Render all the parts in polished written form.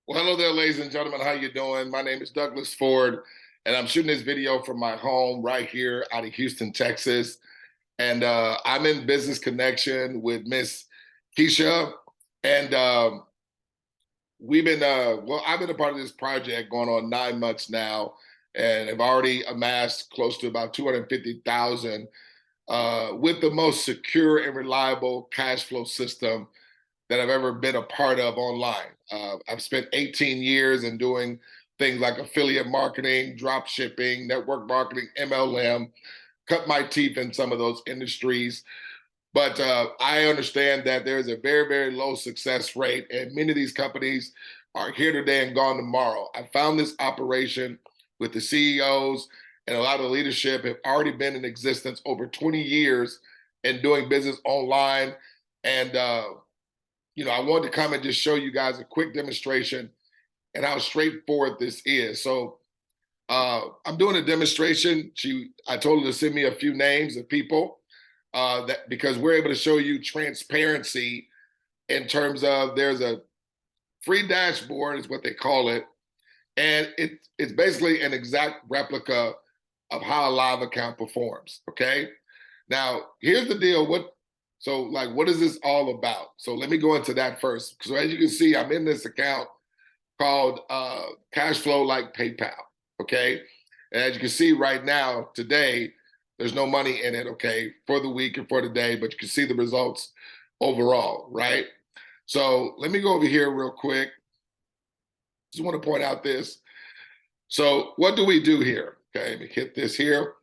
Well, hello there, ladies and gentlemen. How you doing? My name is Douglas Ford, and I'm shooting this video from my home right here out of Houston, Texas. And I'm in business connection with Miss Keisha, and I've been a part of this project going on 9 months now, and have already amassed close to about 250,000 with the most secure and reliable cash flow system that I've ever been a part of online. I've spent 18 years in doing things like affiliate marketing, drop shipping, network marketing, MLM, cut my teeth in some of those industries. But I understand that there's a very, very low success rate, and many of these companies are here today and gone tomorrow. I found this operation with the CEOs and a lot of leadership have already been in existence over 20 years and doing business online. And I wanted to come and just show you guys a quick demonstration and how straightforward this is. So I'm doing a demonstration. I told her to send me a few names of people because we're able to show you transparency in terms of there's a free dashboard is what they call it. And it's basically an exact replica of how a live account performs, okay? Now, here's the deal. What is this all about? So let me go into that first. So as you can see, I'm in this account called Cashflow like PayPal, okay? And as you can see right now, today, there's no money in it, okay, for the week and for the day, but you can see the results overall, right? So let me go over here real quick. Just want to point out this. So what do we do here? Okay, let me hit this here.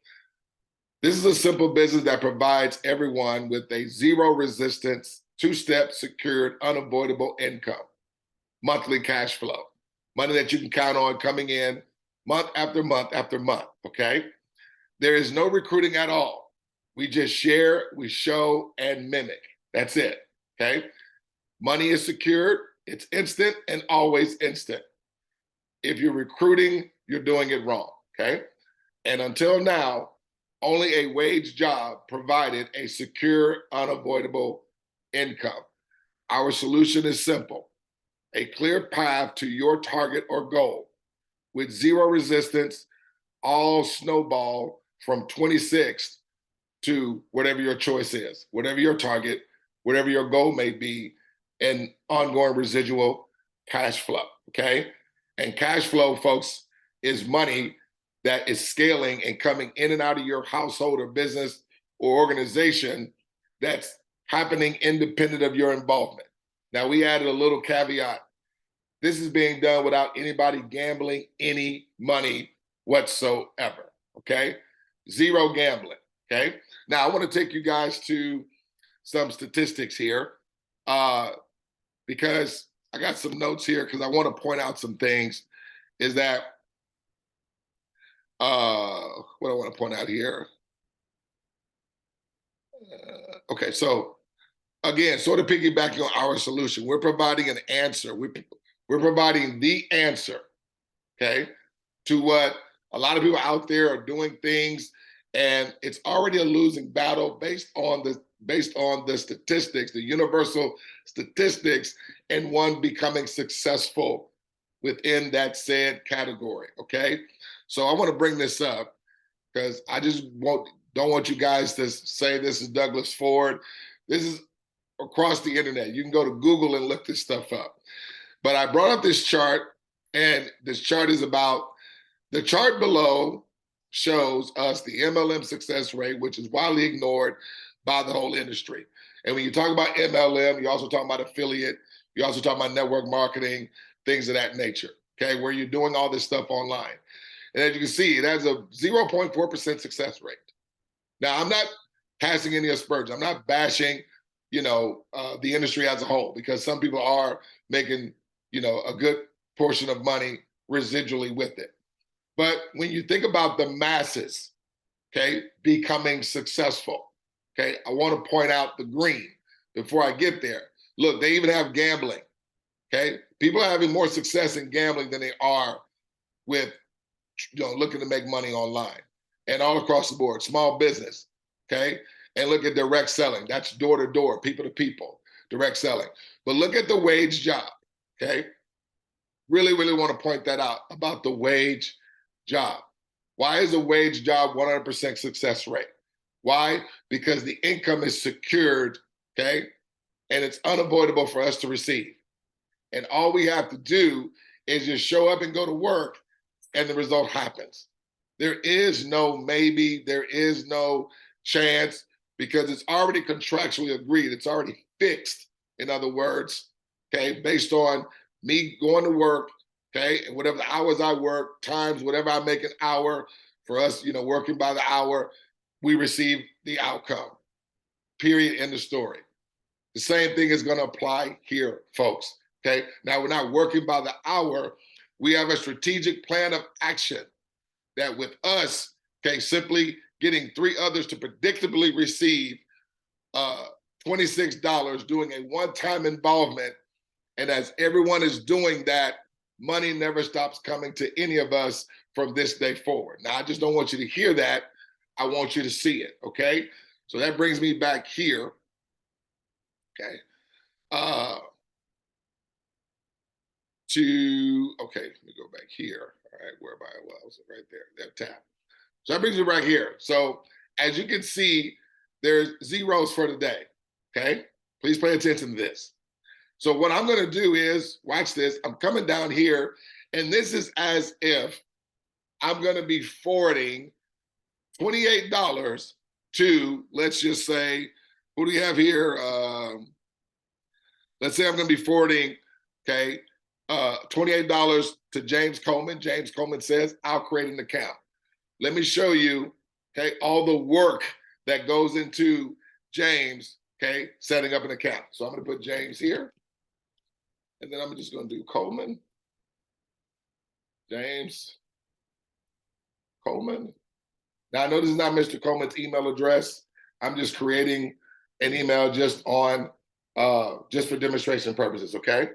This is a simple business that provides everyone with a zero resistance, two-step secured, unavoidable income, monthly cash flow, money that you can count on coming in month after month after month, okay? There is no recruiting at all. We just share, we show, and mimic. That's it, okay? Money is secured, it's instant and always instant. If you're recruiting, you're doing it wrong, okay? And until now, only a wage job provided a secure, unavoidable income. Our solution is simple: a clear path to your target or goal with zero resistance, all snowball from 26 to whatever your choice is, whatever your target, whatever your goal may be, and ongoing residual cash flow, okay? And cash flow, folks, is money that is scaling and coming in and out of your household or business or organization that's happening independent of your involvement. Now, we added a little caveat. This is being done without anybody gambling any money whatsoever, okay? Zero gambling, okay? Now, I want to take you guys to some statistics here because I got some notes here because I want to point out some things is that what I want to point out here. Okay, so again, sort of piggybacking on our solution, we're providing an answer. We're providing the answer, okay, to what a lot of people out there are doing things, and it's already a losing battle based on the statistics, the universal statistics, and one becoming successful within that said category, okay? So I want to bring this up because I just don't want you guys to say this is Douglas Ford. This is across the internet. You can go to Google and look this stuff up. But I brought up this chart, and this chart is about, the chart below shows us the MLM success rate, which is widely ignored by the whole industry. And when you talk about MLM, you also talk about affiliate, you also talk about network marketing, things of that nature, okay, where you're doing all this stuff online. And as you can see, it has a 0.4% success rate. Now, I'm not casting any aspersions. I'm not bashing, the industry as a whole, because some people are making, a good portion of money residually with it. But when you think about the masses, okay, becoming successful, okay, I want to point out the green before I get there. Look, they even have gambling, okay? People are having more success in gambling than they are with looking to make money online and all across the board. Small business, okay? And look at direct selling. That's door to door, people to people, direct selling. But look at the wage job, okay? really, really want to point that out about the wage job. Why is a wage job 100% success rate? Why? Because the income is secured, okay? And it's unavoidable for us to receive. And all we have to do is just show up and go to work, and the result happens. There is no maybe, there is no chance, because it's already contractually agreed. It's already fixed, in other words, okay, based on me going to work, okay, and whatever the hours I work, times whatever I make an hour, for us, you know, working by the hour, we receive the outcome. Period. End of story. The same thing is going to apply here, folks. Okay. Now we're not working by the hour. We have a strategic plan of action that with us, okay, simply getting 3 others to predictably receive $26, doing a one-time involvement. And as everyone is doing that, money never stops coming to any of us from this day forward. Now, I just don't want you to hear that. I want you to see it, okay? So that brings me back here, okay? Okay, let me go back here. All right, where am I? Well, I was right there, that tab. So that brings me right here. So as you can see, there's zeros for the day, okay? Please pay attention to this. So what I'm gonna do is, watch this, I'm coming down here, and this is as if I'm gonna be forwarding $28 to, let's just say, who do we have here? Let's say I'm gonna be forwarding, okay, $28 to James Coleman. James Coleman says, I'll create an account. Let me show you, okay, all the work that goes into James, okay, setting up an account. So I'm gonna put James here, and then I'm just gonna do Coleman, James Coleman. Now I know this is not Mr. Coleman's email address. I'm just creating an email just on, just for demonstration purposes, okay?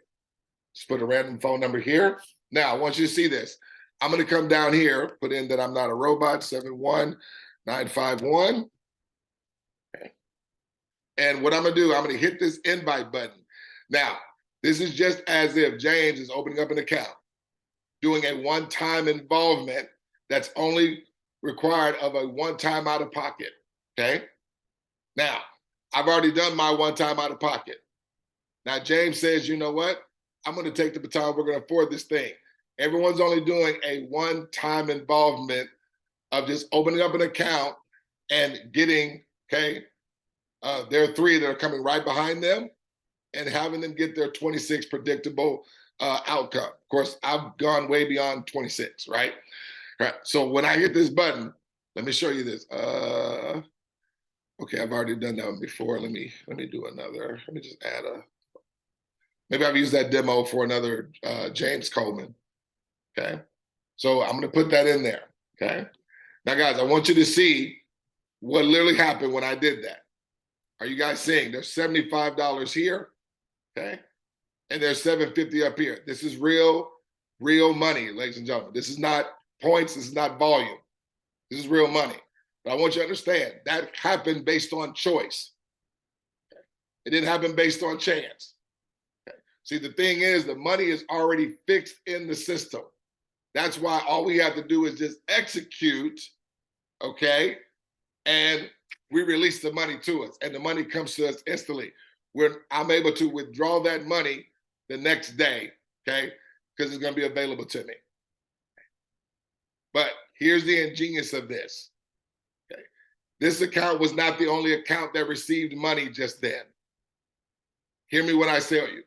Just put a random phone number here. Now, I want you to see this. I'm gonna come down here, put in that I'm not a robot, 71951. Okay. And what I'm gonna do, I'm gonna hit this invite button. Now, this is just as if James is opening up an account, doing a one-time involvement that's only required of a one-time out of pocket, okay? Now, I've already done my one-time out of pocket. Now, James says, you know what? I'm gonna take the baton, we're gonna afford this thing. Everyone's only doing a one-time involvement of just opening up an account and getting, okay, there are 3 that are coming right behind them and having them get their 26 predictable outcome. Of course, I've gone way beyond 26, right? Right. So when I hit this button, let me show you this. Okay, I've already done that one before. Let me do another. Let me just add maybe I've used that demo for another James Coleman. Okay. So I'm gonna put that in there. Okay. Now, guys, I want you to see what literally happened when I did that. Are you guys seeing? There's $75 here, okay? And there's $750 up here. This is real money, ladies and gentlemen. This is not points, this is not volume. This is real money. But I want you to understand, that happened based on choice. Okay? It didn't happen based on chance. Okay? See, the thing is, the money is already fixed in the system. That's why all we have to do is just execute, okay? And we release the money to us, and the money comes to us instantly. I'm able to withdraw that money the next day, okay? Because it's gonna be available to me. But here's the ingenious of this, okay? This account was not the only account that received money just then. Hear me when I tell you.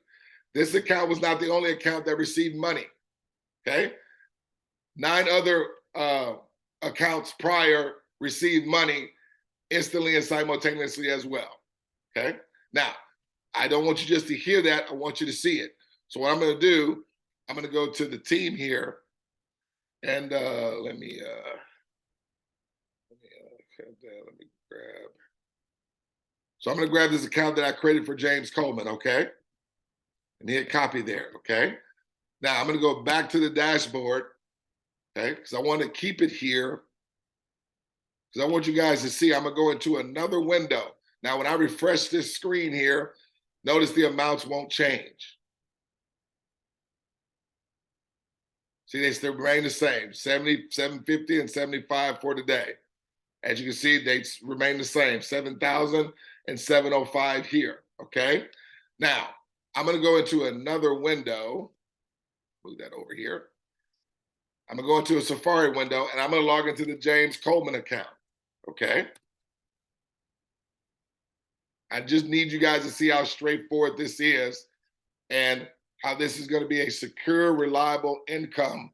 This account was not the only account that received money, okay? 9 other accounts prior received money instantly and simultaneously as well, okay? Now, I don't want you just to hear that, I want you to see it. So what I'm gonna do, I'm gonna go to the team here, and let me grab. So I'm gonna grab this account that I created for James Coleman, okay? And hit copy there, okay? Now I'm gonna go back to the dashboard, okay? Because I want to keep it here, because I want you guys to see. I'm gonna go into another window. Now, when I refresh this screen here, notice the amounts won't change. See, they still remain the same, 70, 750 and 75 for today. As you can see, they remain the same, 7,000 and 705 here, okay? Now, I'm gonna go into another window. Move that over here. I'm gonna go into a Safari window and I'm gonna log into the James Coleman account, okay? I just need you guys to see how straightforward this is and how this is gonna be a secure, reliable income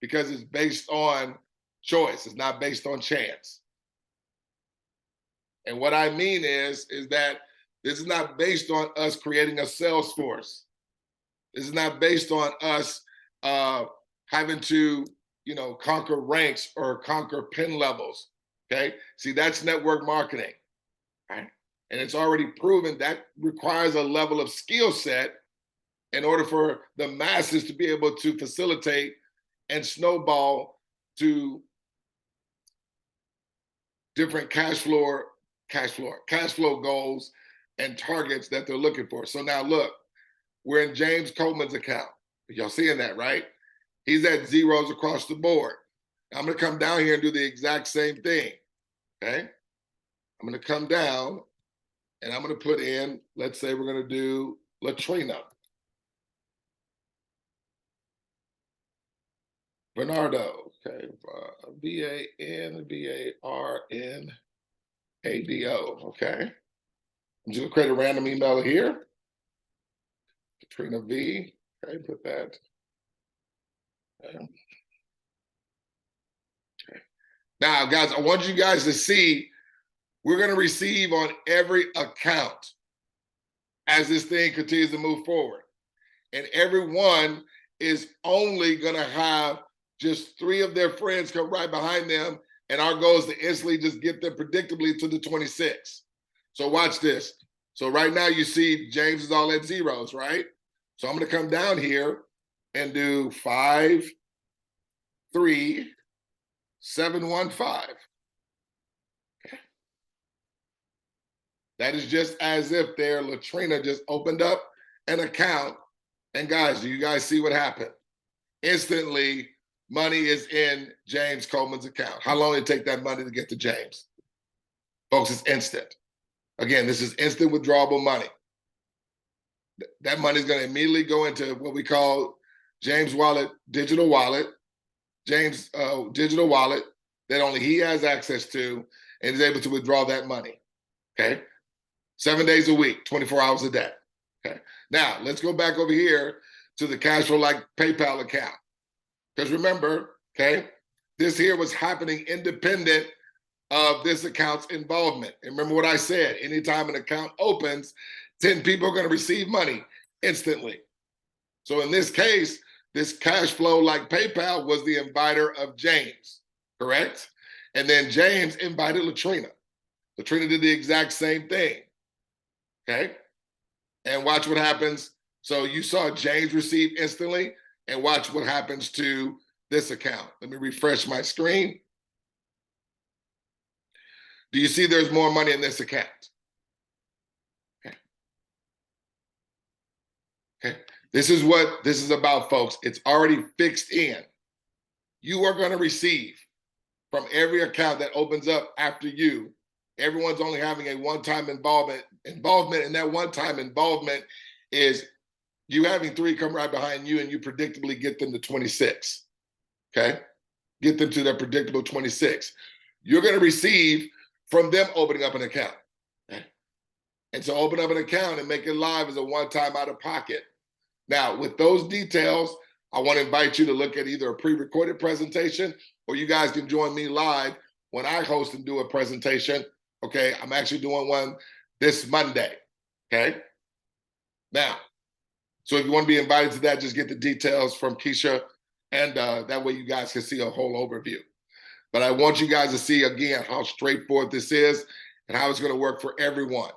because it's based on choice, it's not based on chance. And what I mean is that this is not based on us creating a sales force. This is not based on us having to, conquer ranks or conquer pin levels. Okay. See, that's network marketing. Right? And it's already proven that requires a level of skill set in order for the masses to be able to facilitate and snowball to different cash flow goals and targets that they're looking for. So now look, we're in James Coleman's account. Y'all seeing that, right? He's at zeros across the board. I'm gonna come down here and do the exact same thing, okay? I'm gonna come down and I'm gonna put in, let's say we're gonna do Latrina. Bernardo, okay, B-A-N-B-A-R-N-A-D-O, okay? I'm just gonna create a random email here. Latrina V, okay, put that. Okay. Now, guys, I want you guys to see we're gonna receive on every account as this thing continues to move forward. And everyone is only gonna have just 3 of their friends come right behind them. And our goal is to instantly just get them predictably to the 26. So watch this. So right now you see James is all at zeros, right? So I'm gonna come down here and do 5, 3, 7, 1, 5. Okay. That is just as if their Latrina just opened up an account. And guys, do you guys see what happened? Instantly, money is in James Coleman's account. How long did it take that money to get to James? Folks, it's instant. Again, this is instant withdrawable money. That money is going to immediately go into what we call James Wallet, digital wallet, James digital wallet that only he has access to and is able to withdraw that money, okay? 7 days a week, 24 hours a day, okay? Now, let's go back over here to the Cashflow like PayPal account. Because remember, okay, this here was happening independent of this account's involvement. And remember what I said, anytime an account opens, 10 people are gonna receive money instantly. So in this case, this cash flow like PayPal was the inviter of James, correct? And then James invited Latrina. Latrina did the exact same thing, okay? And watch what happens. So you saw James receive instantly, and watch what happens to this account. Let me refresh my screen. Do you see there's more money in this account? Okay. Okay. This is what this is about, folks. It's already fixed in. You are going to receive from every account that opens up after you. Everyone's only having a one-time involvement, and that one-time involvement is you having 3 come right behind you and you predictably get them to 26, okay? Get them to their predictable 26. You're gonna receive from them opening up an account. Okay? And so open up an account and make it live as a one-time out of pocket. Now, with those details, I wanna invite you to look at either a pre-recorded presentation or you guys can join me live when I host and do a presentation, okay? I'm actually doing one this Monday, okay? Now, so if you want to be invited to that, just get the details from Keisha, and that way you guys can see a whole overview. But I want you guys to see, again, how straightforward this is and how it's going to work for everyone,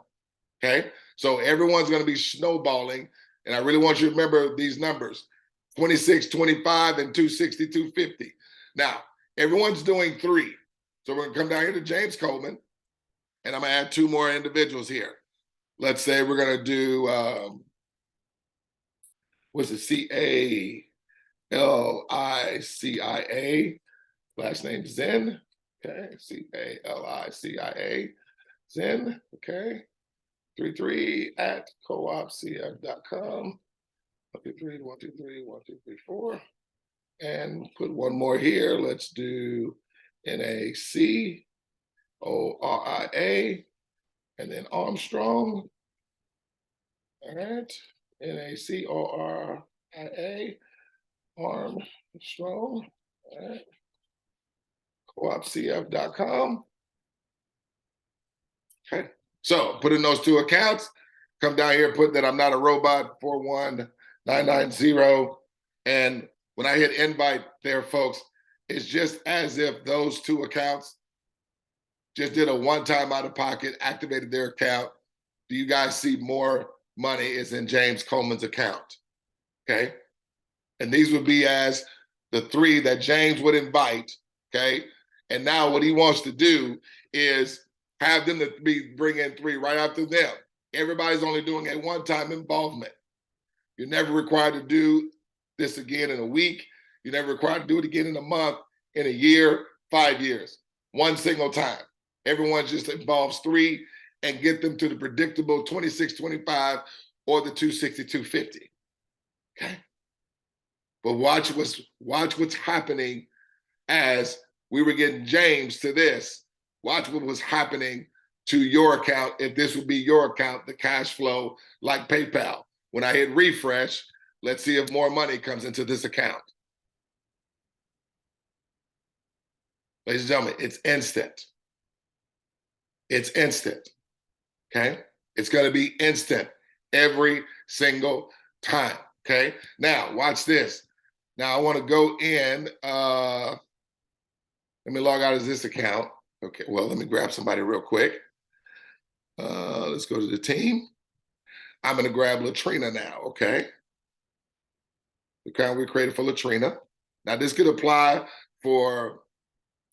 okay? So everyone's going to be snowballing, and I really want you to remember these numbers, 26, 25, and 260, 250. Now, everyone's doing 3. So we're going to come down here to James Coleman, and I'm going to add 2 more individuals here. Let's say we're going to do... what's it, L-I-C-I-A, last name Zen, okay, C-A-L-I-C-I-A, Zen, okay, 33 at coopcf.com, 123, 123, 1234, and put one more here. Let's do Nacoria, and then Armstrong. All right, Nacoria, Armstrong. All right, coopcf.com. Okay, so put in those two accounts. Come down here, put that I'm not a robot, 41990. And when I hit invite there, folks, it's just as if those two accounts just did a one-time out of pocket, activated their account. Do you guys see more money is in James Coleman's account? Okay. And these would be as the three that James would invite. Okay. And now what he wants to do is have them to bring in three right after them. Everybody's only doing a one-time involvement. You're never required to do this again in a week. You're never required to do it again in a month, in a year, 5 years. One single time. Everyone just involves three and get them to the predictable 2625 or the 260-250. Okay. But watch what's happening as we were getting James to this. Watch what was happening to your account, if this would be your account, the cash flow like PayPal. When I hit refresh, let's see if more money comes into this account. Ladies and gentlemen, it's instant. It's instant, okay? It's gonna be instant every single time, okay? Now, watch this. Now, I wanna go in, let me log out of this account. Okay, well, let me grab somebody real quick. Let's go to the team. I'm gonna grab Latrina now, okay? The account we created for Latrina. Now, this could apply for,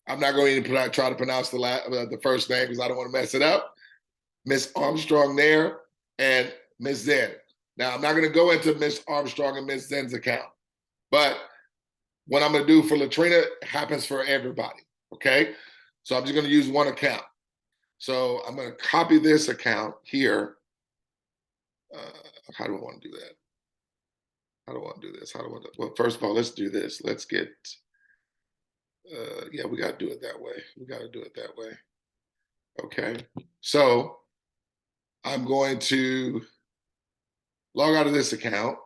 I'm not going to try to pronounce the first name because I don't want to mess it up. Miss Armstrong there and Miss Zen. Now, I'm not going to go into Miss Armstrong and Miss Zen's account, but what I'm going to do for Latrina happens for everybody, okay? So I'm just going to use one account. So I'm going to copy this account here. How do I want to do that? How do I want to do this? How do I want to, well, first of all, let's do this. Let's get, yeah, we got to do it that way. We got to do it that way. Okay. So I'm going to log out of this account.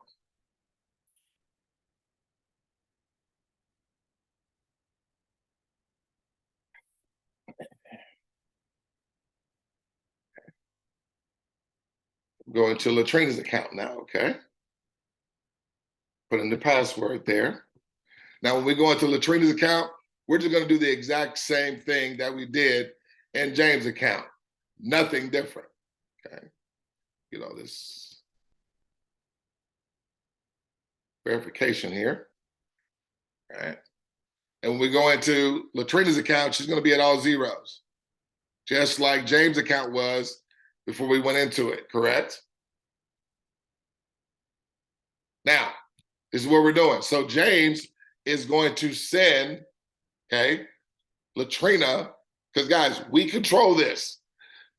Go into Latrina's account now, okay? Put in the password there. Now, when we go into Latrina's account, we're just going to do the exact same thing that we did in James' account. Nothing different, okay? You know, this verification here, all right? And when we go into Latrina's account, she's going to be at all zeros, just like James' account was before we went into it, correct? Now, this is what we're doing. So James is going to send, okay, Latrina, because guys, we control this.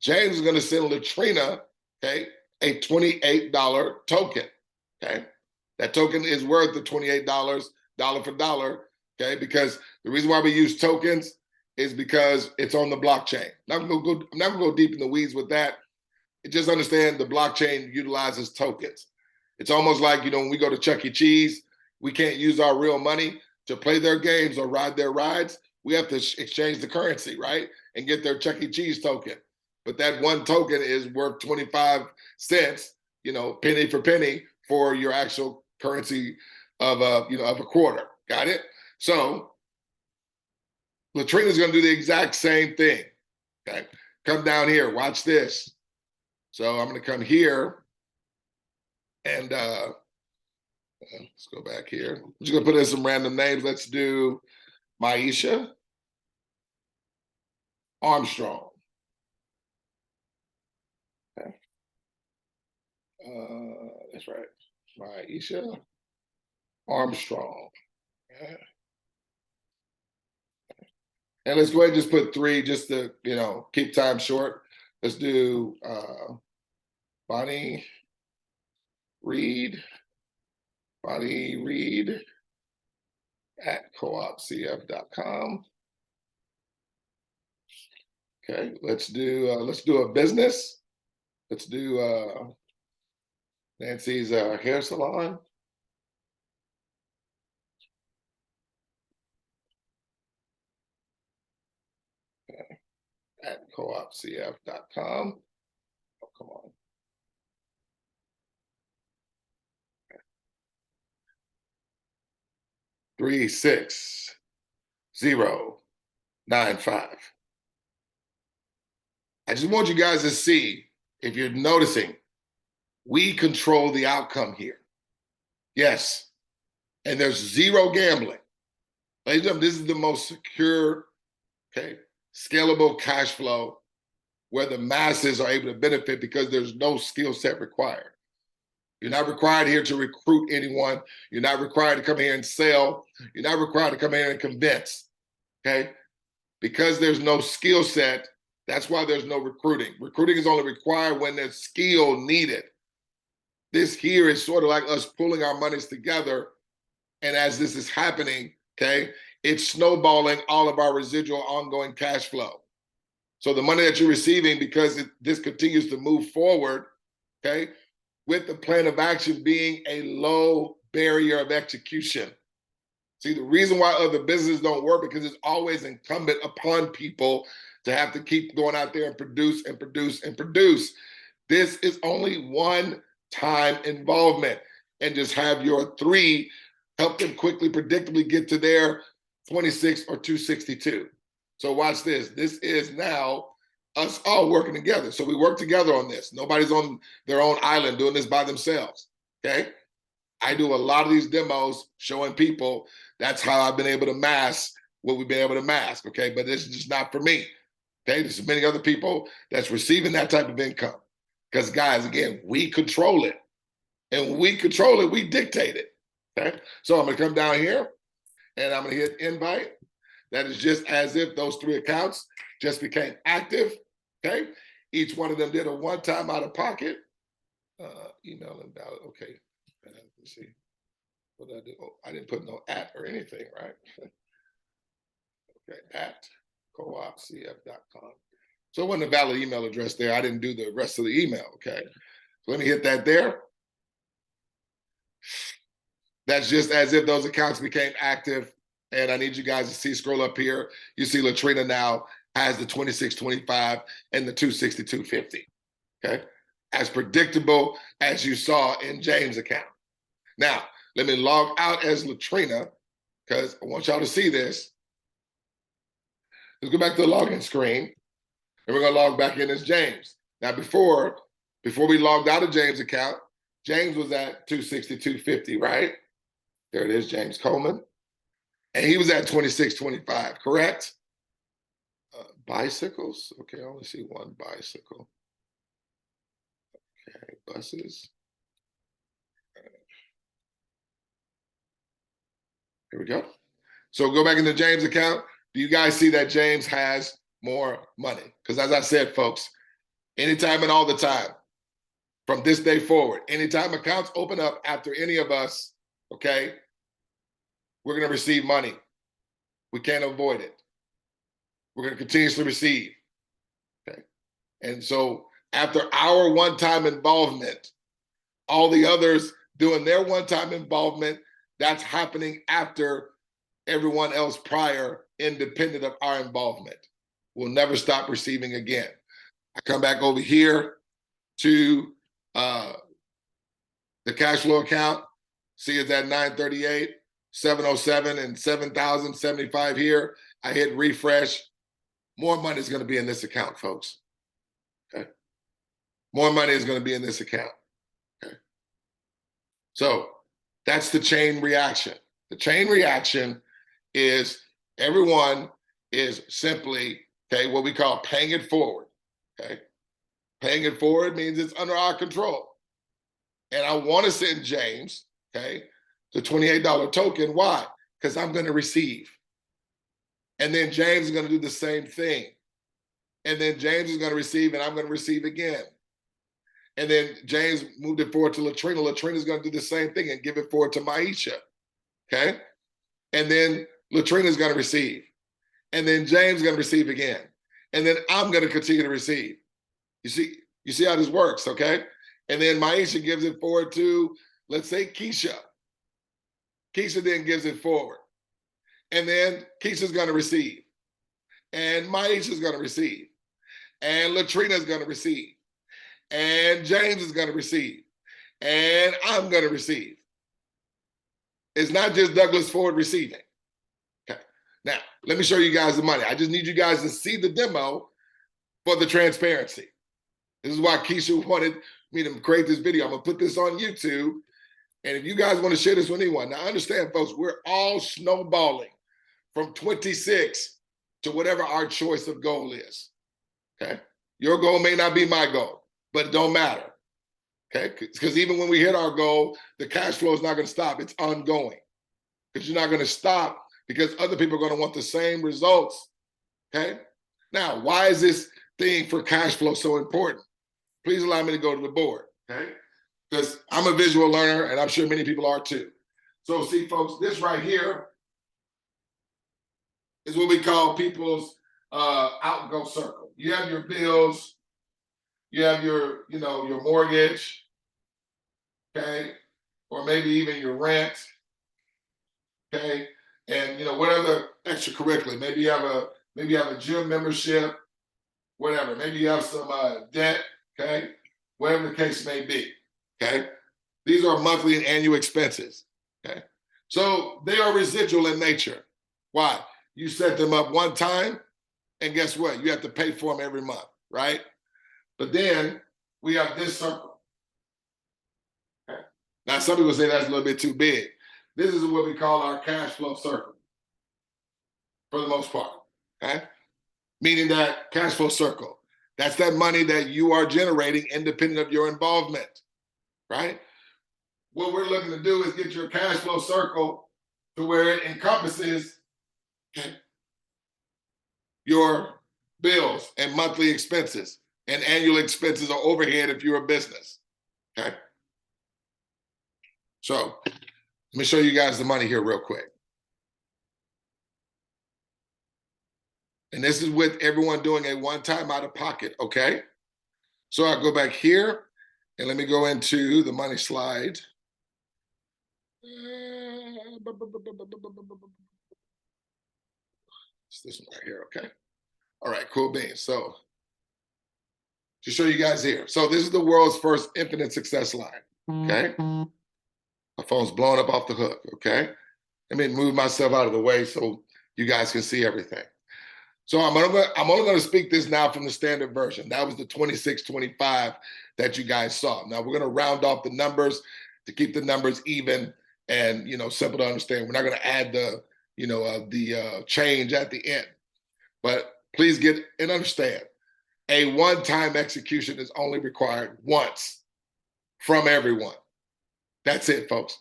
James is going to send Latrina, okay, a $28 token, okay? That token is worth the $28, dollar for dollar, okay? Because the reason why we use tokens is because it's on the blockchain. I'm not gonna go deep in the weeds with that. Just understand the blockchain utilizes tokens. It's almost like, you know, when we go to Chuck E. Cheese, we can't use our real money to play their games or ride their rides. We have to exchange the currency, right? And get their Chuck E. Cheese token. But that one token is worth 25 cents, you know, penny for penny for your actual currency of a quarter. Got it? So Latrina's going to do the exact same thing. Okay, come down here. Watch this. So I'm going to come here and let's go back here. I'm just going to put in some random names. Let's do Myeasha Armstrong. Okay. That's right. Myeasha Armstrong. And let's go ahead and just put 3 just to, keep time short. Let's do Bonnie Reed at 𝗗𝗶𝘀𝗶𝗺𝗺𝗏.com. Okay, let's do a business. Let's do Nancy's hair salon. Okay. At 𝗗𝗶𝘀𝗶𝗺𝗺𝗏.com. Oh, come on. 36095. I just want you guys to see, if you're noticing, we control the outcome here. Yes. And there's 0 gambling. Ladies and gentlemen, this is the most secure, scalable cash flow where the masses are able to benefit because there's no skill set required. You're not required here to recruit anyone. You're not required to come here and sell. You're not required to come here and convince, Because there's no skill set, that's why there's no recruiting. Recruiting is only required when there's skill needed. This here is sort of like us pulling our monies together. And as this is happening, it's snowballing all of our residual ongoing cash flow. So the money that you're receiving, because this continues to move forward, with the plan of action being a low barrier of execution. See, the reason why other businesses don't work because it's always incumbent upon people to have to keep going out there and produce and produce and produce. This is only one-time involvement, and just have your 3 help them quickly, predictably get to their 26 or 262. So watch this. This is now us all working together. So we work together on this. Nobody's on their own island doing this by themselves, I do a lot of these demos showing people that's how I've been able to mask what we've been able to mask, but this is just not for me, There's many other people that's receiving that type of income. Because guys, again, we control it. And when we control it, we dictate it, So I'm gonna come down here and I'm gonna hit invite. That is just as if those 3 accounts just became active, Each one of them did a one-time out of pocket. Email them down, let's see. What did I do? Oh, I didn't put no at or anything, right? At 𝗗𝗶𝘀𝗶𝗺𝗺𝗏.com. So it wasn't a valid email address there. I didn't do the rest of the email, So let me hit that there. That's just as if those accounts became active. And I need you guys to see, scroll up here. You see Latrina now has the 2625 and the 26250, As predictable as you saw in James' account. Now, let me log out as Latrina because I want y'all to see this. Let's go back to the login screen and we're gonna log back in as James. Now, before we logged out of James' account, James was at 26250, right? There it is, James Coleman. And he was at 2625, correct? Bicycles, I only see 1 bicycle. Buses. Here we go. So go back into James' account. Do you guys see that James has more money? Because as I said, folks, anytime and all the time, from this day forward, anytime accounts open up after any of us, we're going to receive money. We can't avoid it. We're going to continuously receive. And so after our one-time involvement, all the others doing their one-time involvement, that's happening after everyone else prior, independent of our involvement. We'll never stop receiving again. I come back over here to the cash flow account. See it's at 938, 707, and 7,075 here. I hit refresh. More money is going to be in this account, folks. More money is going to be in this account. So that's the chain reaction. The chain reaction is everyone is simply, what we call paying it forward, Paying it forward means it's under our control. And I want to send James, the $28 token. Why? because I'm going to receive. And then James is going to do the same thing. And then James is going to receive, and I'm going to receive again. And then James moved it forward to Latrina. Latrina is going to do the same thing and give it forward to Myeasha. Okay? And then Latrina is going to receive. And then James is going to receive again. And then I'm going to continue to receive. You see how this works, okay? And then Myeasha gives it forward to, let's say, Keisha. Keisha then gives it forward. And then Keisha's going to receive. And Myeasha's going to receive. And Latrina's going to receive. And James is going to receive. And I'm going to receive. It's not just Douglas Ford receiving. Okay. Now, let me show you guys the money. I just need you guys to see the demo for the transparency. This is why Keisha wanted me to create this video. I'm going to put this on YouTube. And if you guys want to share this with anyone, now understand, folks, we're all snowballing from 26 to whatever our choice of goal is. Okay. Your goal may not be my goal, but it don't matter. Okay. Because even when we hit our goal, the cash flow is not going to stop. It's ongoing. Because you're not going to stop because other people are going to want the same results. Okay. Now, why is this thing for cash flow so important? Please allow me to go to the board. Okay. Because I'm a visual learner and I'm sure many people are too. So see, folks, this right here is what we call people's out and go circle. You have your bills, you have your, your mortgage, okay, or maybe even your rent, okay, and whatever extracurricular. Maybe you have a gym membership, whatever. Maybe you have some debt, okay, whatever the case may be, okay. These are monthly and annual expenses, okay. So they are residual in nature. Why? You set them up one time, and guess what? You have to pay for them every month, right? But then we have this circle. Okay. Now, some people say that's a little bit too big. This is what we call our cash flow circle, for the most part, okay? Meaning that cash flow circle, that's that money that you are generating independent of your involvement, right? What we're looking to do is get your cash flow circle to where it encompasses your bills and monthly expenses and annual expenses or overhead if you're a business, okay? So let me show you guys the money here real quick. And this is with everyone doing a one-time out of pocket, okay? So I'll go back here and let me go into the money slide. It's this one right here, okay? All right, cool beans. So to show you guys here. So this is the world's first infinite success line, okay? My phone's blowing up off the hook, okay? Let me move myself out of the way so you guys can see everything. So I'm only going to speak this now from the standard version. That was the 2625 that you guys saw. Now we're going to round off the numbers to keep the numbers even and simple to understand. We're not going to add the change at the end. But please get and understand, a one-time execution is only required once from everyone. That's it, folks.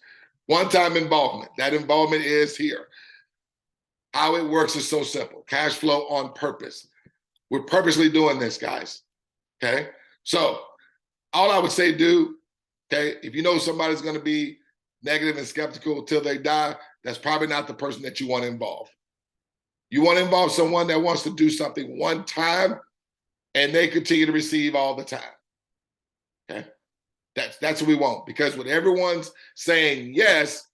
One-time involvement. That involvement is here. How it works is so simple. Cash flow on purpose. We're purposely doing this, guys. Okay? So all I would say do, okay, if you know somebody's going to be negative and skeptical until they die, that's probably not the person that you want to involve. You want to involve someone that wants to do something one time and they continue to receive all the time. Okay? That's what we want, because when everyone's saying yes,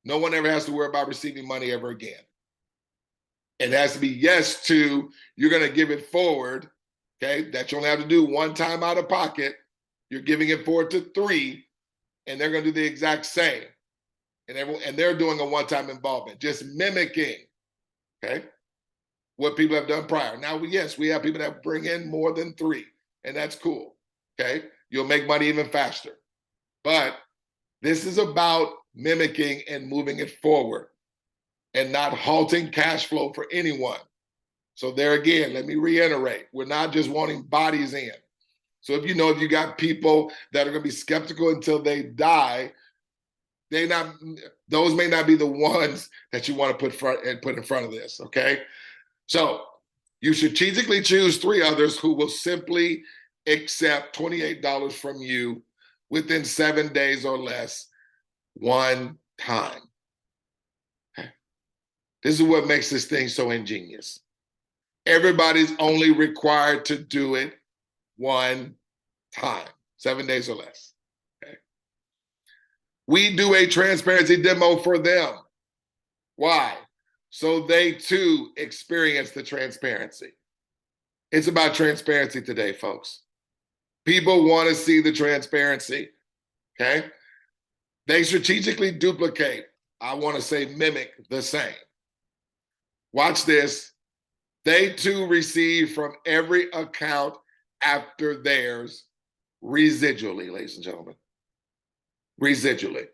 no one ever has to worry about receiving money ever again. It has to be yes to, you're going to give it forward, okay? That you only have to do one time out of pocket. You're giving it forward to 3, and they're going to do the exact same. And they're doing a one-time involvement, just mimicking, okay, what people have done prior. Now, yes, we have people that bring in more than 3, and that's cool, okay? You'll make money even faster. But this is about mimicking and moving it forward and not halting cash flow for anyone. So there again, let me reiterate, we're not just wanting bodies in. So if you got people that are going to be skeptical until they die, those may not be the ones that you want to put in front of this, okay? So you strategically choose 3 others who will simply accept $28 from you within 7 days or less, one time. Okay. This is what makes this thing so ingenious. Everybody's only required to do it one time, 7 days or less. Okay. We do a transparency demo for them. Why? So they too experience the transparency. It's about transparency today, folks. People want to see the transparency, okay? They strategically duplicate, I want to say mimic the same. Watch this. They too receive from every account after theirs residually, ladies and gentlemen. Residually.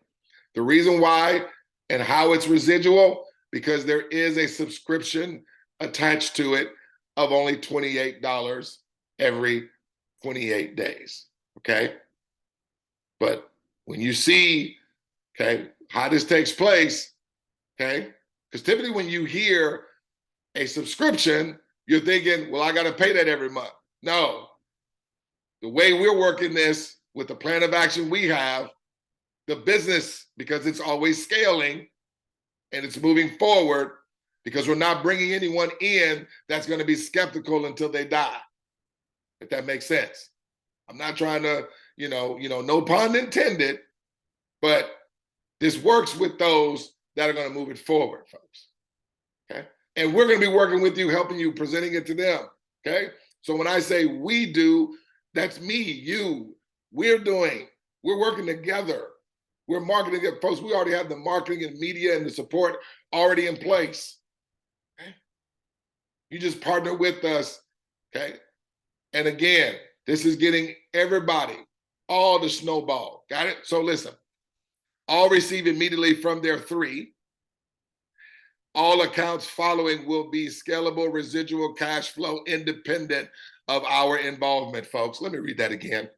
The reason why and how it's residual, because there is a subscription attached to it of only $28 every 28 days, okay? But when you see, okay, how this takes place, okay? Because typically when you hear a subscription, you're thinking, well, I got to pay that every month. No. The way we're working this with the plan of action we have, the business, because it's always scaling and it's moving forward, because we're not bringing anyone in that's going to be skeptical until they die, if that makes sense. I'm not trying to, no pun intended, but this works with those that are going to move it forward, folks. Okay. And we're going to be working with you, helping you, presenting it to them. Okay. So when I say we do, that's me, you, we're working together. We're marketing it, folks. We already have the marketing and media and the support already in place. Okay. You just partner with us. Okay. And again, this is getting everybody, all the snowball. Got it? So listen, all receive immediately from their 3. All accounts following will be scalable residual cash flow independent of our involvement, folks. Let me read that again.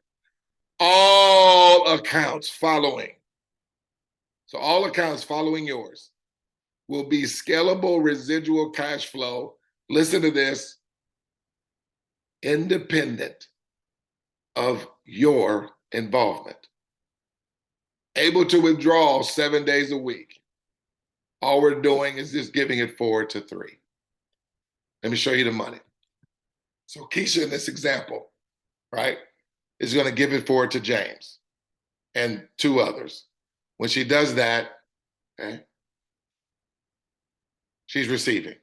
All accounts following. So all accounts following yours will be scalable residual cash flow. Listen to this. Independent of your involvement. Able to withdraw 7 days a week. All we're doing is just giving it forward to 3. Let me show you the money. So Keisha, in this example, right, is going to give it forward to James and 2 others. When she does that, okay, she's receiving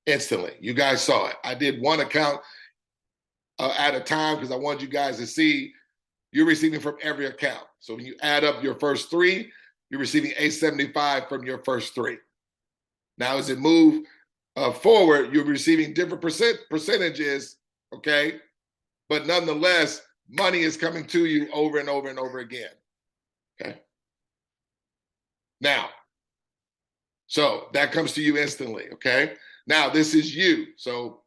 instantly. You guys saw it. I did 1 account at a time because I wanted you guys to see you're receiving from every account. So when you add up your first 3, you're receiving $875 from your first 3. Now, as it moves forward, you're receiving different percentages, okay? But nonetheless, money is coming to you over and over and over again, okay? Now, so that comes to you instantly, okay? Now, this is you. So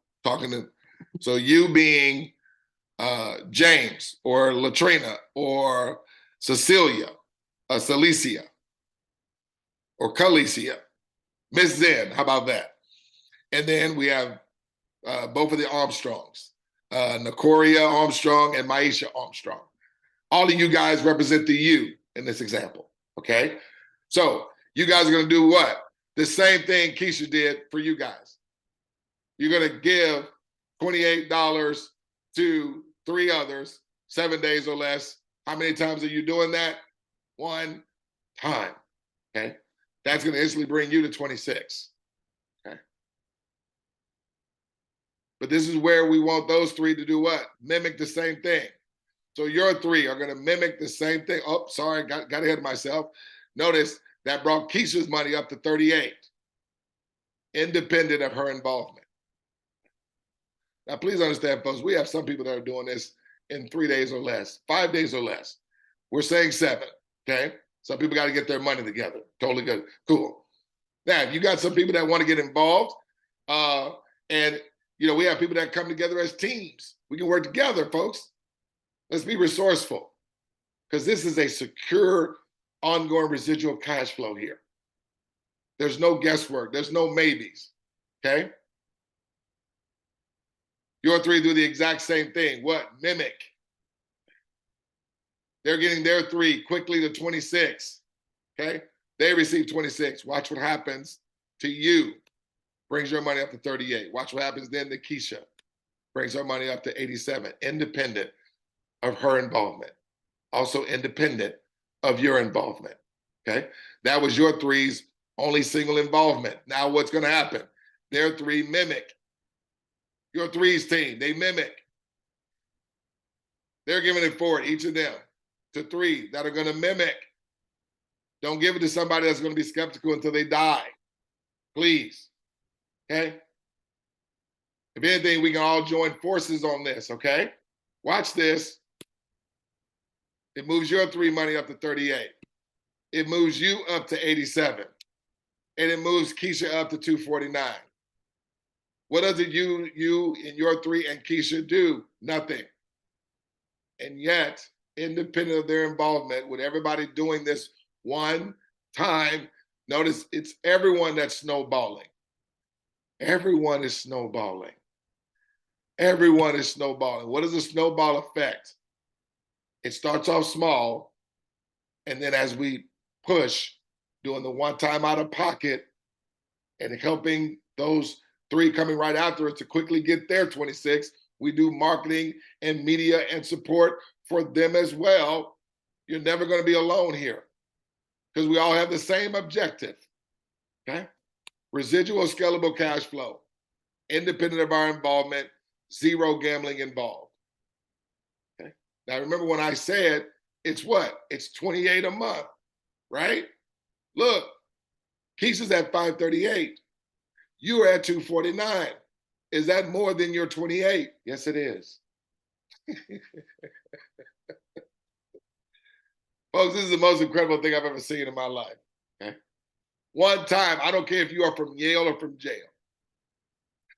you being James or Latrina or Cecilia, Calicia or Calicia, Miss Zen, how about that? And then we have both of the Armstrongs, Nacoria Armstrong and Myeasha Armstrong. All of you guys represent the you in this example, okay? So you guys are gonna do what? The same thing Keisha did for you guys. You're gonna give $28 to 3 others, 7 days or less. How many times are you doing that? 1 time, okay? That's gonna instantly bring you to 26, okay? But this is where we want those 3 to do what? Mimic the same thing. So your 3 are gonna mimic the same thing. Oh, sorry, got ahead of myself. Notice that brought Keisha's money up to 38, independent of her involvement. Now, please understand, folks, we have some people that are doing this in 3 days or less, 5 days or less. We're saying 7, okay? Some people got to get their money together. Totally good. Cool. Now, if you got some people that want to get involved, and, we have people that come together as teams. We can work together, folks. Let's be resourceful, because this is a secure ongoing residual cash flow here. There's no guesswork. There's no maybes, okay? Your three do the exact same thing. What? Mimic. They're getting their three quickly to 26, okay? They receive 26. Watch what happens to you. Brings your money up to 38. Watch what happens then to Keisha. Brings her money up to 87, independent of her involvement. Also independent of your involvement, okay? That was your three's only single involvement. Now what's gonna happen? Their three mimic. Your three's team, they mimic. They're giving it forward, each of them, to three that are gonna mimic. Don't give it to somebody that's gonna be skeptical until they die, please, okay? If anything, we can all join forces on this, okay? Watch this. It moves your three money up to 38. It moves you up to 87. And it moves Keisha up to 249. What does it you and your three and Keisha do? Nothing. And yet, independent of their involvement, with everybody doing this one time, notice it's everyone that's snowballing. Everyone is snowballing. Everyone is snowballing. What is a snowball effect? It starts off small, and then as we push, doing the one time out of pocket and helping those three coming right after us to quickly get their 26, we do marketing and media and support for them as well. You're never going to be alone here because we all have the same objective, okay? Residual scalable cash flow, independent of our involvement, zero gambling involved. Okay. Now remember when I said it's what? It's 28 a month, right? Look, Keisha's at 538. You are at 249. Is that more than your 28? Yes, it is. Folks, this is the most incredible thing I've ever seen in my life. Okay? One time, I don't care if you are from Yale or from jail.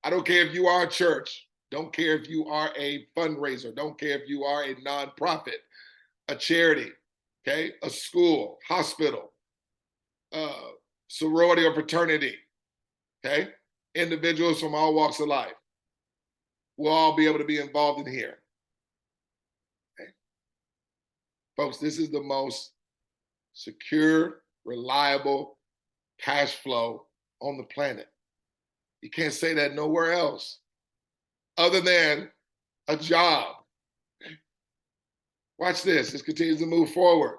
I don't care if you are a church. Don't care if you are a fundraiser. Don't care if you are a nonprofit, a charity, okay, a school, hospital, sorority or fraternity, okay? Individuals from all walks of life will all be able to be involved in here. Okay? Folks, this is the most secure, reliable cash flow on the planet. You can't say that nowhere else other than a job. Watch this. This continues to move forward.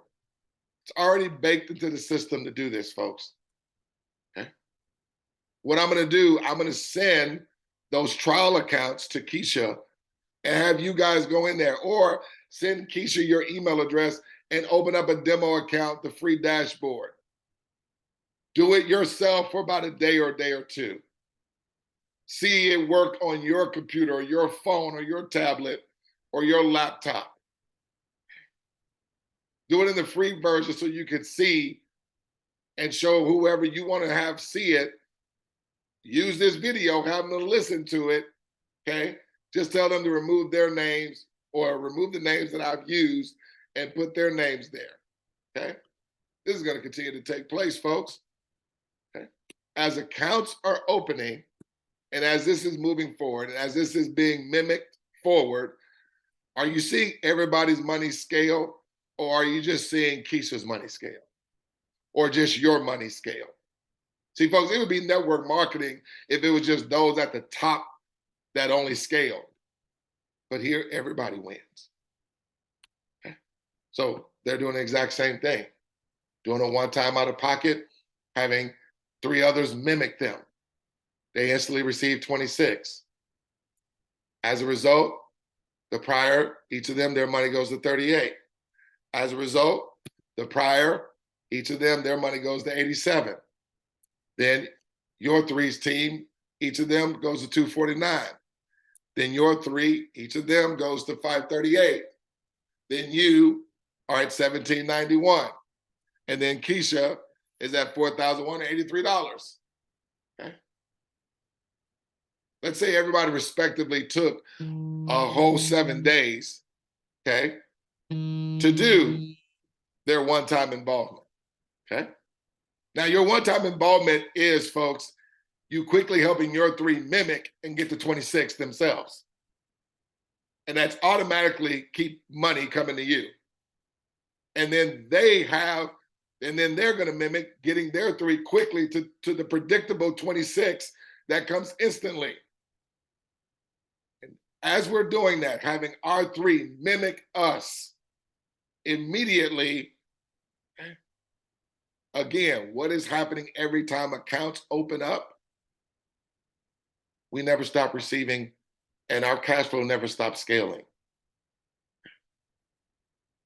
It's already baked into the system to do this, folks. Okay? What I'm going to do, I'm going to send those trial accounts to Keisha and have you guys go in there, or send Keisha your email address and open up a demo account, the free dashboard. Do it yourself for about a day or two. See it work on your computer or your phone or your tablet or your laptop. Do it in the free version so you can see and show whoever you want to have see it. Use this video, have them listen to it, okay? Just tell them to remove their names or remove the names that I've used and put their names there, okay? This is going to continue to take place, folks. Okay? As accounts are opening, and as this is moving forward, and as this is being mimicked forward, are you seeing everybody's money scale, or are you just seeing Keisha's money scale? Or just your money scale? See, folks, it would be network marketing if it was just those at the top that only scaled. But here, everybody wins. Okay? So they're doing the exact same thing. Doing a one-time out of pocket, having three others mimic them. They instantly receive 26. As a result, the prior, each of them, their money goes to 38. As a result, the prior, each of them, their money goes to 87. Then your three's team, each of them goes to 249. Then your three, each of them goes to 538. Then you are at 1791. And then Keisha is at $4,183. Okay. Let's say everybody respectively took a whole 7 days, okay, to do their one-time involvement. okay? Now, your one-time involvement is, folks, you quickly helping your 3 mimic and get to 26 themselves. And that's automatically keep money coming to you. And then they're going to mimic getting their 3 quickly to the predictable 26 that comes instantly. And as we're doing that, having our 3 mimic us immediately, again, what is happening every time accounts open up? We never stop receiving, and our cash flow never stops scaling.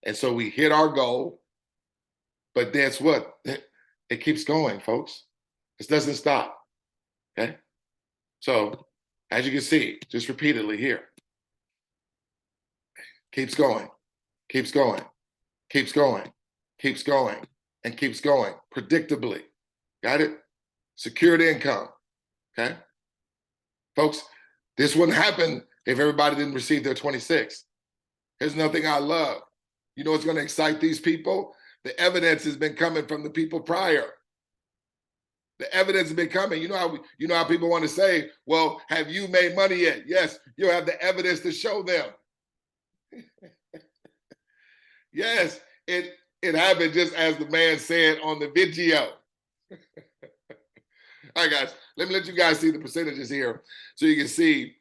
And so we hit our goal, but that's what? It keeps going, folks. It doesn't stop, okay? So as you can see, just repeatedly here, keeps going, keeps going, keeps going, keeps going, and keeps going, predictably. Got it? Secured income, okay? Folks, this wouldn't happen if everybody didn't receive their 26. Here's nothing I love. You know what's going to excite these people? The evidence has been coming from the people prior. The evidence has been coming. You know how people want to say, well, have you made money yet? Yes, you have the evidence to show them. Yes, it happened just as the man said on the video. All right, guys, let me let you guys see the percentages here so you can see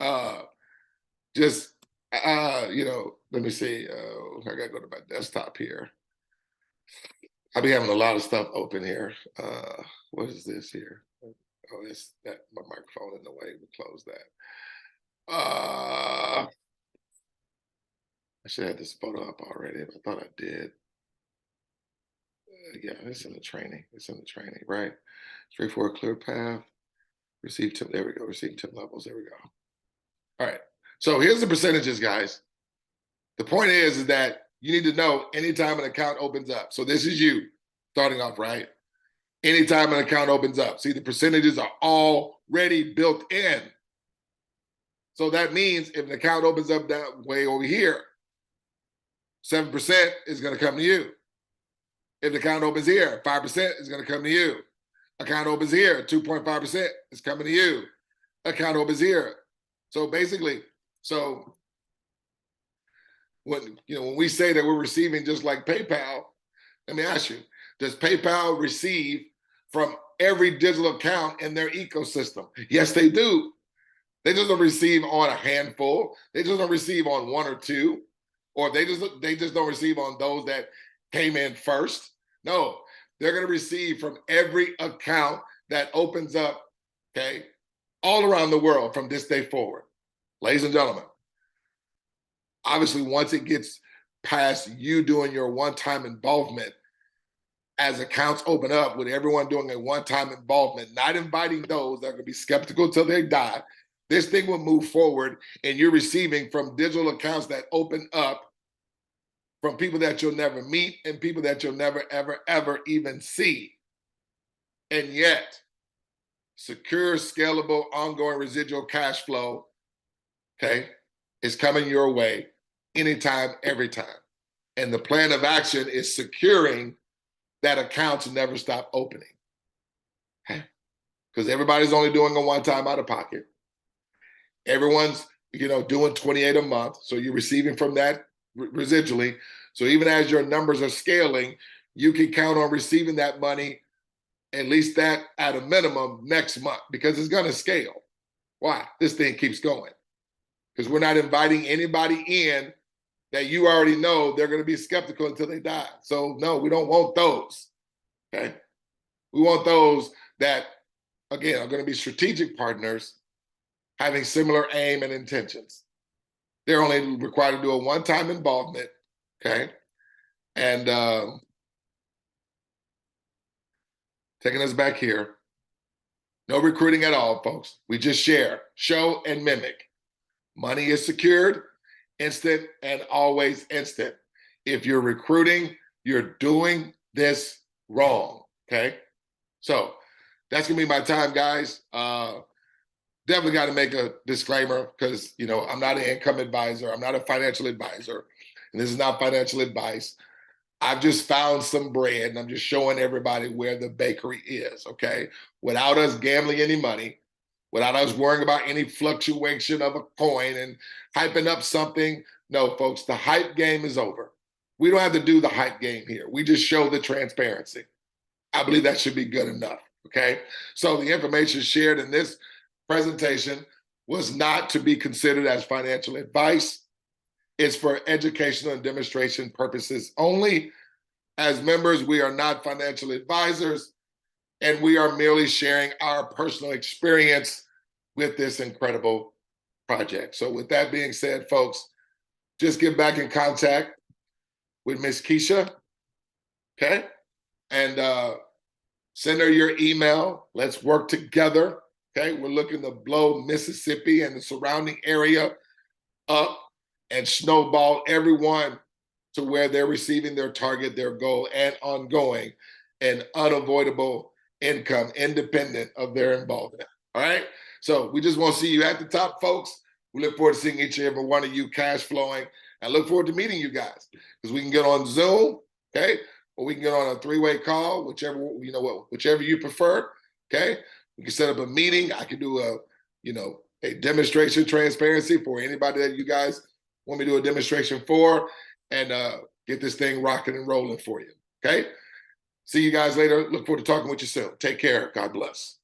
let me see. I got to go to my desktop here. I'll be having a lot of stuff open here. What is this here? Oh, it's that my microphone in the way. We close that. I should have this photo up already. I thought I did. Yeah, it's in the training. It's in the training, right? Straightforward, clear path. Receive 10. There we go. Receive 10 levels. There we go. All right. So here's the percentages, guys. The point is that you need to know anytime an account opens up. So this is you starting off, right? Anytime an account opens up. See, the percentages are already built in. So that means if an account opens up that way over here, 7% is going to come to you. If the account opens here, 5% is going to come to you. Account opens here, 2.5% is coming to you. Account opens here. So basically, when we say that we're receiving just like PayPal, let me ask you, does PayPal receive from every digital account in their ecosystem? Yes, they do. They just don't receive on a handful. They just don't receive on 1 or 2, or they just don't receive on those that came in first. No, they're going to receive from every account that opens up, okay, all around the world from this day forward. Ladies and gentlemen, obviously, once it gets past you doing your one-time involvement, as accounts open up with everyone doing a one-time involvement, not inviting those that are going to be skeptical till they die, this thing will move forward, and you're receiving from digital accounts that open up from people that you'll never meet and people that you'll never, ever, ever even see. And yet, secure, scalable, ongoing residual cash flow, okay, is coming your way anytime, every time. And the plan of action is securing that accounts never stop opening. Okay? Because everybody's only doing a one-time out of pocket. Everyone's, doing 28 a month. So you're receiving from that residually. So even as your numbers are scaling, you can count on receiving that money, at least that at a minimum next month, because it's going to scale. Why? This thing keeps going. Because we're not inviting anybody in that you already know they're going to be skeptical until they die. So no, we don't want those, okay? We want those that, again, are going to be strategic partners having similar aim and intentions. They're only required to do a one-time involvement, okay? And taking us back here, no recruiting at all, folks. We just share, show, and mimic. Money is secured, instant, and always instant. If you're recruiting, you're doing this wrong, okay? So that's gonna be my time, guys. Definitely got to make a disclaimer because, I'm not an income advisor. I'm not a financial advisor. And this is not financial advice. I've just found some bread and I'm just showing everybody where the bakery is, okay? Without us gambling any money, without us worrying about any fluctuation of a coin and hyping up something. No, folks, the hype game is over. We don't have to do the hype game here. We just show the transparency. I believe that should be good enough, okay? So the information shared in this presentation was not to be considered as financial advice. It's for educational and demonstration purposes only. As members, we are not financial advisors, and we are merely sharing our personal experience with this incredible project. So with that being said, folks, just get back in contact with Miss Keisha, okay? And send her your email. Let's work together, okay? We're looking to blow Mississippi and the surrounding area up and snowball everyone to where they're receiving their target, their goal, and ongoing and unavoidable income independent of their involvement, all right? So we just want to see you at the top, folks. We look forward to seeing each and every one of you cash flowing, and look forward to meeting you guys, because we can get on Zoom, okay? Or we can get on a three-way call, whichever you prefer, okay? We can set up a meeting. I can do a demonstration transparency for anybody that you guys want me to do a demonstration for, and get this thing rocking and rolling for you, okay? See you guys later. Look forward to talking with you soon. Take care. God bless.